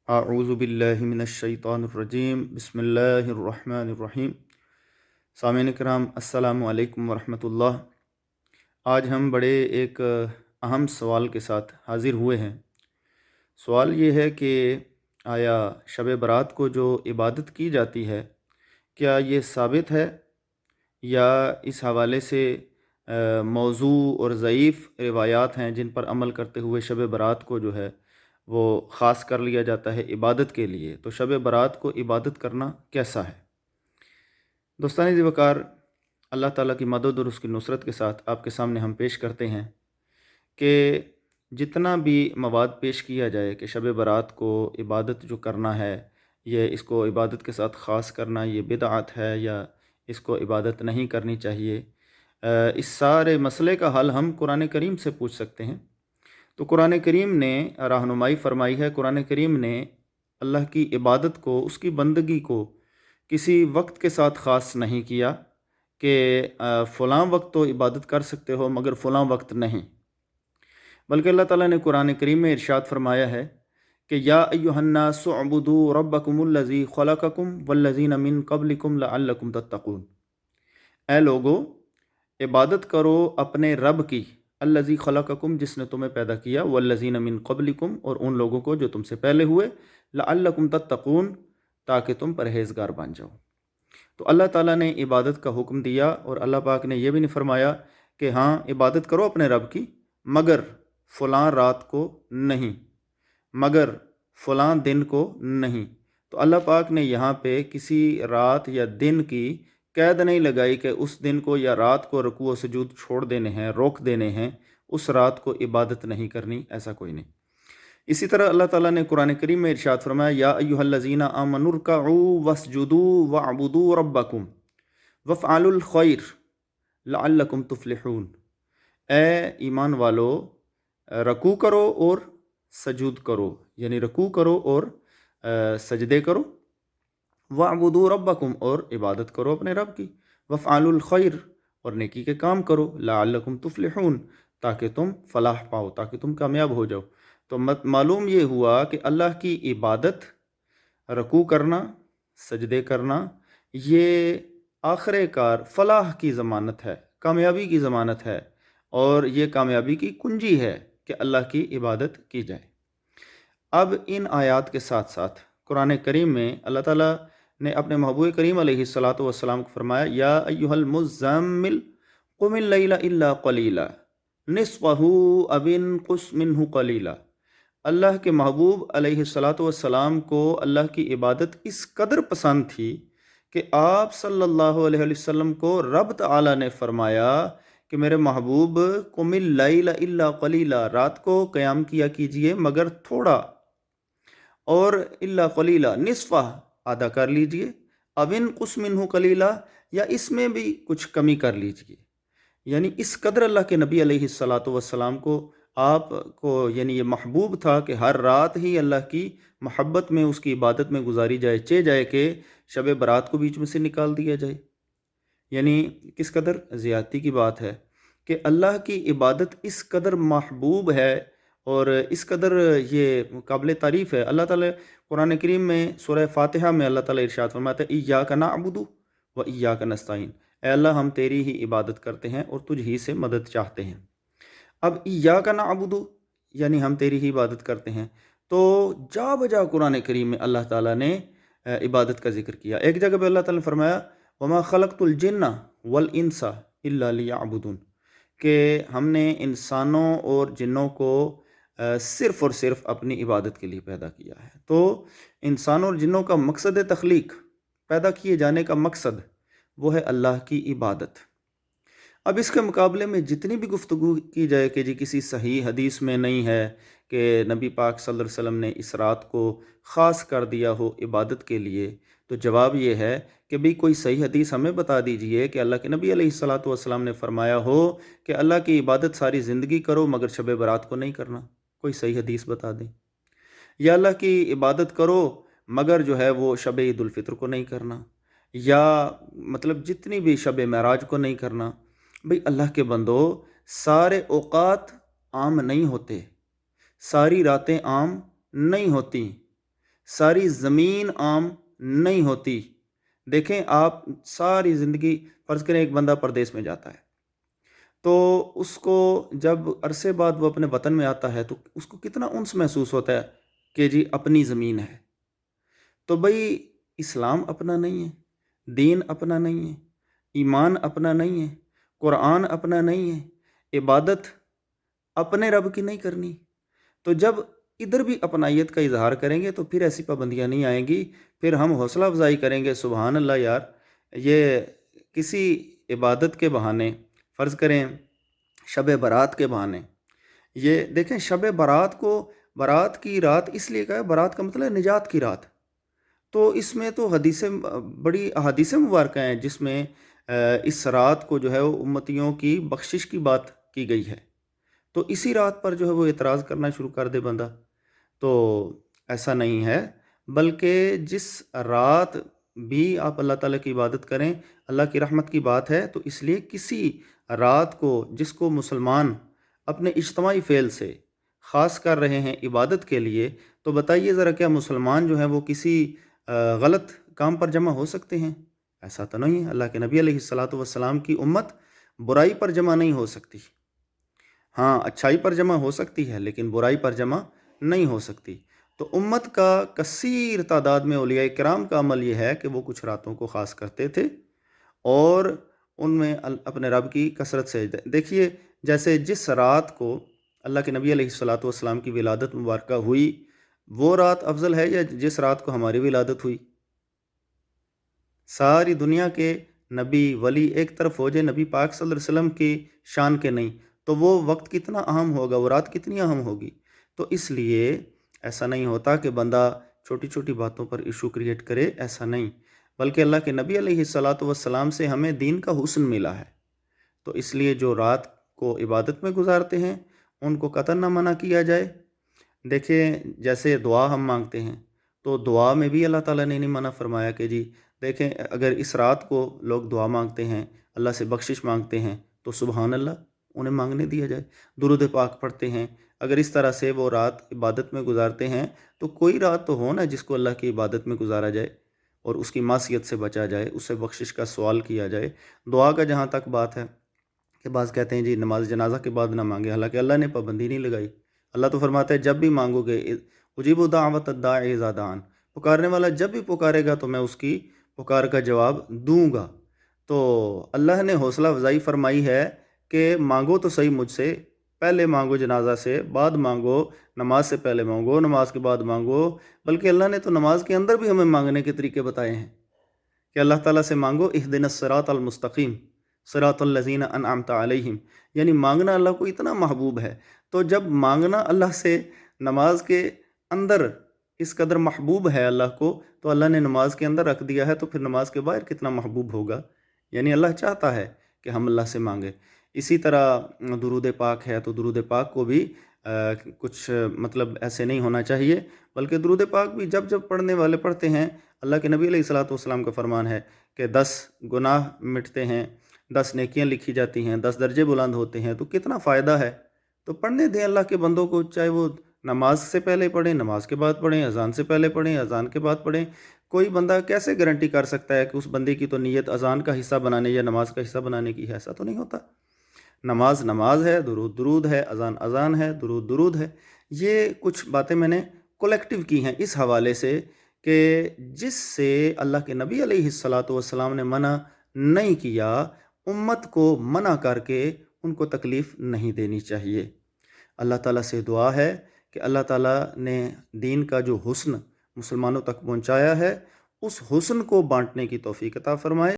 اعوذ باللہ من الشیطان الرجیم بسم اللہ الرحمن الرحیم۔ سامعین کرام السلام علیکم ورحمۃ اللہ۔ آج ہم بڑے ایک اہم سوال کے ساتھ حاضر ہوئے ہیں۔ سوال یہ ہے کہ آیا شب برات کو جو عبادت کی جاتی ہے کیا یہ ثابت ہے، یا اس حوالے سے موضوع اور ضعیف روایات ہیں جن پر عمل کرتے ہوئے شب برات کو جو ہے وہ خاص کر لیا جاتا ہے عبادت کے لیے؟ تو شب برات کو عبادت کرنا کیسا ہے؟ دوستان ذی وقار، اللہ تعالیٰ کی مدد اور اس کی نصرت کے ساتھ آپ کے سامنے ہم پیش کرتے ہیں کہ جتنا بھی مواد پیش کیا جائے کہ شب برات کو عبادت جو کرنا ہے، یہ اس کو عبادت کے ساتھ خاص کرنا یہ بدعت ہے یا اس کو عبادت نہیں کرنی چاہیے، اس سارے مسئلے کا حل ہم قرآن کریم سے پوچھ سکتے ہیں۔ تو قرآن کریم نے رہنمائی فرمائی ہے، قرآن کریم نے اللہ کی عبادت کو، اس کی بندگی کو کسی وقت کے ساتھ خاص نہیں کیا کہ فلاں وقت تو عبادت کر سکتے ہو مگر فلاں وقت نہیں، بلکہ اللہ تعالیٰ نے قرآن کریم میں ارشاد فرمایا ہے کہ یا ایھا الناس اعبدوا ربکم الذی خلقکم والذین من قبلکم لعلکم تتقون۔ اے لوگو، عبادت کرو اپنے رب کی، الذی خلقکم جس نے تمہیں پیدا کیا، والذین من قبلکم اور ان لوگوں کو جو تم سے پہلے ہوئے، لعلکم تتقون تاکہ تم پرہیزگار بن جاؤ۔ تو اللہ تعالیٰ نے عبادت کا حکم دیا، اور اللہ پاک نے یہ بھی نہیں فرمایا کہ ہاں عبادت کرو اپنے رب کی مگر فلاں رات کو نہیں، مگر فلاں دن کو نہیں۔ تو اللہ پاک نے یہاں پہ کسی رات یا دن کی قید نہیں لگائی کہ اس دن کو یا رات کو رکوع و سجود چھوڑ دینے ہیں، روک دینے ہیں، اس رات کو عبادت نہیں کرنی، ایسا کوئی نہیں۔ اسی طرح اللہ تعالیٰ نے قرآن کریم میں ارشاد فرمایا یا ایھا الذین آمنوا ارکعوا واسجدوا واعبدوا ربکم وافعلوا الخیر لعلکم تفلحون۔ اے ایمان والو، رکوع کرو اور سجود کرو، یعنی رکوع کرو اور سجدے کرو، وَاعْبُدُوا رَبَّكُمْ اور عبادت کرو اپنے رب کی، وَافْعَلُوا الْخَيْرَ اور نیکی کے کام کرو، لَعَلَّكُمْ تُفْلِحُونَ تاکہ تم فلاح پاؤ، تاکہ تم کامیاب ہو جاؤ۔ تو معلوم یہ ہوا کہ اللہ کی عبادت، رکوع کرنا، سجدے کرنا، یہ آخر کار فلاح کی ضمانت ہے، کامیابی کی ضمانت ہے، اور یہ کامیابی کی کنجی ہے کہ اللہ کی عبادت کی جائے۔ اب ان آیات کے ساتھ ساتھ قرآن کریم میں اللہ تعالیٰ نے اپنے محبوب کریم علیہ الصلاۃ والسلام کو فرمایا یا ایھا المزمل قم اللیل الا قلیلا نصفہ او انقص منہ قلیلا۔ اللہ کے محبوب علیہ الصلاۃ والسلام کو اللہ کی عبادت اس قدر پسند تھی کہ آپ صلی اللہ علیہ وسلم کو رب تعالیٰ نے فرمایا کہ میرے محبوب قم اللیل الا قلیلا، رات کو قیام کیا کیجئے مگر تھوڑا، اور الا قلیلا نصفہ آدھا کر لیجئے، اب انقص منہ قلیلا یا اس میں بھی کچھ کمی کر لیجئے۔ یعنی اس قدر اللہ کے نبی علیہ الصلاۃ والسلام کو، آپ کو یعنی یہ محبوب تھا کہ ہر رات ہی اللہ کی محبت میں، اس کی عبادت میں گزاری جائے، چہ جائے کہ شب برات کو بیچ میں سے نکال دیا جائے۔ یعنی کس قدر زیادتی کی بات ہے کہ اللہ کی عبادت اس قدر محبوب ہے اور اس قدر یہ قابل تعریف ہے۔ اللہ تعالیٰ قرآن کریم میں سورہ فاتحہ میں اللہ تعالیٰ ارشاد فرماتا ہے ایاک نعبد و ایاک نستعین، اے اللہ ہم تیری ہی عبادت کرتے ہیں اور تجھ ہی سے مدد چاہتے ہیں۔ اب ایاک نعبد یعنی ہم تیری ہی عبادت کرتے ہیں، تو جا بجا قرآن کریم میں اللہ تعالیٰ نے عبادت کا ذکر کیا۔ ایک جگہ پہ اللہ تعالیٰ نے فرمایا وما خلقت الجن والانس الا لیعبدون، کہ ہم نے انسانوں اور جنوں کو صرف اور صرف اپنی عبادت کے لیے پیدا کیا ہے۔ تو انسانوں اور جنوں کا مقصد تخلیق، پیدا کیے جانے کا مقصد، وہ ہے اللہ کی عبادت۔ اب اس کے مقابلے میں جتنی بھی گفتگو کی جائے کہ جی کسی صحیح حدیث میں نہیں ہے کہ نبی پاک صلی اللہ علیہ وسلم نے اس رات کو خاص کر دیا ہو عبادت کے لیے، تو جواب یہ ہے کہ بھئی کوئی صحیح حدیث ہمیں بتا دیجئے کہ اللہ کے نبی علیہ الصلاۃ والسلام نے فرمایا ہو کہ اللہ کی عبادت ساری زندگی کرو مگر شب برات کو نہیں کرنا، کوئی صحیح حدیث بتا دیں۔ یا اللہ کی عبادت کرو مگر جو ہے وہ شب عید الفطر کو نہیں کرنا، یا مطلب جتنی بھی شب معراج کو نہیں کرنا۔ بھئی اللہ کے بندو، سارے اوقات عام نہیں ہوتے، ساری راتیں عام نہیں ہوتی، ساری زمین عام نہیں ہوتی۔ دیکھیں آپ ساری زندگی، فرض کریں ایک بندہ پردیس میں جاتا ہے، تو اس کو جب عرصے بعد وہ اپنے وطن میں آتا ہے تو اس کو کتنا انس محسوس ہوتا ہے کہ جی اپنی زمین ہے۔ تو بھئی اسلام اپنا نہیں ہے، دین اپنا نہیں ہے، ایمان اپنا نہیں ہے، قرآن اپنا نہیں ہے، عبادت اپنے رب کی نہیں کرنی۔ تو جب ادھر بھی اپنائیت کا اظہار کریں گے تو پھر ایسی پابندیاں نہیں آئیں گی، پھر ہم حوصلہ افزائی کریں گے سبحان اللہ یار، یہ کسی عبادت کے بہانے، فرض کریں شب برات کے بہانے، یہ دیکھیں شب برات کو برات کی رات اس لیے کہا ہے، برات کا مطلب ہے نجات کی رات۔ تو اس میں تو بڑی احادیث مبارکہ ہیں جس میں اس رات کو جو ہے وہ امتیوں کی بخشش کی بات کی گئی ہے۔ تو اسی رات پر جو ہے وہ اعتراض کرنا شروع کر دے بندہ، تو ایسا نہیں ہے، بلکہ جس رات بھی آپ اللہ تعالیٰ کی عبادت کریں اللہ کی رحمت کی بات ہے، تو اس لیے کسی رات کو جس کو مسلمان اپنے اجتماعی فعل سے خاص کر رہے ہیں عبادت کے لیے، تو بتائیے ذرا کیا مسلمان جو ہیں وہ کسی غلط کام پر جمع ہو سکتے ہیں؟ ایسا تو نہیں ہے۔ اللہ کے نبی علیہ الصلاۃ والسلام کی امت برائی پر جمع نہیں ہو سکتی، ہاں اچھائی پر جمع ہو سکتی ہے لیکن برائی پر جمع نہیں ہو سکتی۔ تو امت کا کثیر تعداد میں اولیاء کرام کا عمل یہ ہے کہ وہ کچھ راتوں کو خاص کرتے تھے اور ان میں اپنے رب کی کثرت سے دیکھیے، جیسے جس رات کو اللہ کے نبی علیہ الصلاۃ والسلام کی ولادت مبارکہ ہوئی، وہ رات افضل ہے یا جس رات کو ہماری ولادت ہوئی؟ ساری دنیا کے نبی ولی ایک طرف ہو جائے، نبی پاک صلی اللہ علیہ وسلم کی شان کے نہیں، تو وہ وقت کتنا اہم ہوگا، وہ رات کتنی اہم ہوگی۔ تو اس لیے ایسا نہیں ہوتا کہ بندہ چھوٹی چھوٹی باتوں پر ایشو کریٹ کرے، ایسا نہیں، بلکہ اللہ کے نبی علیہ الصلاۃ والسلام سے ہمیں دین کا حسن ملا ہے۔ تو اس لیے جو رات کو عبادت میں گزارتے ہیں ان کو قطعاً نہ منع کیا جائے۔ دیکھیں جیسے دعا ہم مانگتے ہیں تو دعا میں بھی اللہ تعالیٰ نے نہیں منع فرمایا کہ جی دیکھیں اگر اس رات کو لوگ دعا مانگتے ہیں، اللہ سے بخشش مانگتے ہیں تو سبحان اللہ انہیں مانگنے دیا جائے، درود پاک پڑھتے ہیں، اگر اس طرح سے وہ رات عبادت میں گزارتے ہیں تو کوئی رات تو ہو نا جس کو اللہ کی عبادت میں گزارا جائے اور اس کی معصیت سے بچا جائے، اس سے بخشش کا سوال کیا جائے۔ دعا کا جہاں تک بات ہے کہ بعض کہتے ہیں جی نماز جنازہ کے بعد نہ مانگے، حالانکہ اللہ نے پابندی نہیں لگائی۔ اللہ تو فرماتا ہے جب بھی مانگو گے اجیب دعوت الداعی اذا دعان، پکارنے والا جب بھی پکارے گا تو میں اس کی پکار کا جواب دوں گا۔ تو اللہ نے حوصلہ افزائی فرمائی ہے کہ مانگو تو صحیح مجھ سے، پہلے مانگو جنازہ سے، بعد مانگو نماز سے، پہلے مانگو نماز کے بعد مانگو، بلکہ اللہ نے تو نماز کے اندر بھی ہمیں مانگنے کے طریقے بتائے ہیں کہ اللہ تعالیٰ سے مانگو اہدنا الصراط المستقیم صراط الذین انعمت علیہم، یعنی مانگنا اللہ کو اتنا محبوب ہے۔ تو جب مانگنا اللہ سے نماز کے اندر اس قدر محبوب ہے اللہ کو، تو اللہ نے نماز کے اندر رکھ دیا ہے، تو پھر نماز کے باہر کتنا محبوب ہوگا۔ یعنی اللہ چاہتا ہے کہ ہم اللہ سے مانگیں۔ اسی طرح درود پاک ہے تو درود پاک کو بھی کچھ مطلب ایسے نہیں ہونا چاہیے، بلکہ درود پاک بھی جب جب پڑھنے والے پڑھتے ہیں، اللہ کے نبی علیہ الصلاۃ والسلام کا فرمان ہے کہ 10 گناہ مٹتے ہیں، 10 نیکیاں لکھی جاتی ہیں، 10 درجے بلند ہوتے ہیں، تو کتنا فائدہ ہے۔ تو پڑھنے دیں اللہ کے بندوں کو، چاہے وہ نماز سے پہلے پڑھیں، نماز کے بعد پڑھیں، اذان سے پہلے پڑھیں، اذان کے بعد پڑھیں۔ کوئی بندہ کیسے گارنٹی کر سکتا ہے کہ اس بندے کی تو نیت اذان کا حصہ بنانے یا نماز کا حصہ بنانے کی ہے؟ ایسا تو نہیں ہوتا۔ نماز نماز ہے، درود درود ہے، اذان اذان ہے، درود درود ہے۔ یہ کچھ باتیں میں نے کولیکٹیو کی ہیں اس حوالے سے کہ جس سے اللہ کے نبی علیہ الصلاۃ والسلام نے منع نہیں کیا، امت کو منع کر کے ان کو تکلیف نہیں دینی چاہیے۔ اللہ تعالیٰ سے دعا ہے کہ اللہ تعالیٰ نے دین کا جو حسن مسلمانوں تک پہنچایا ہے، اس حسن کو بانٹنے کی توفیق عطا فرمائے۔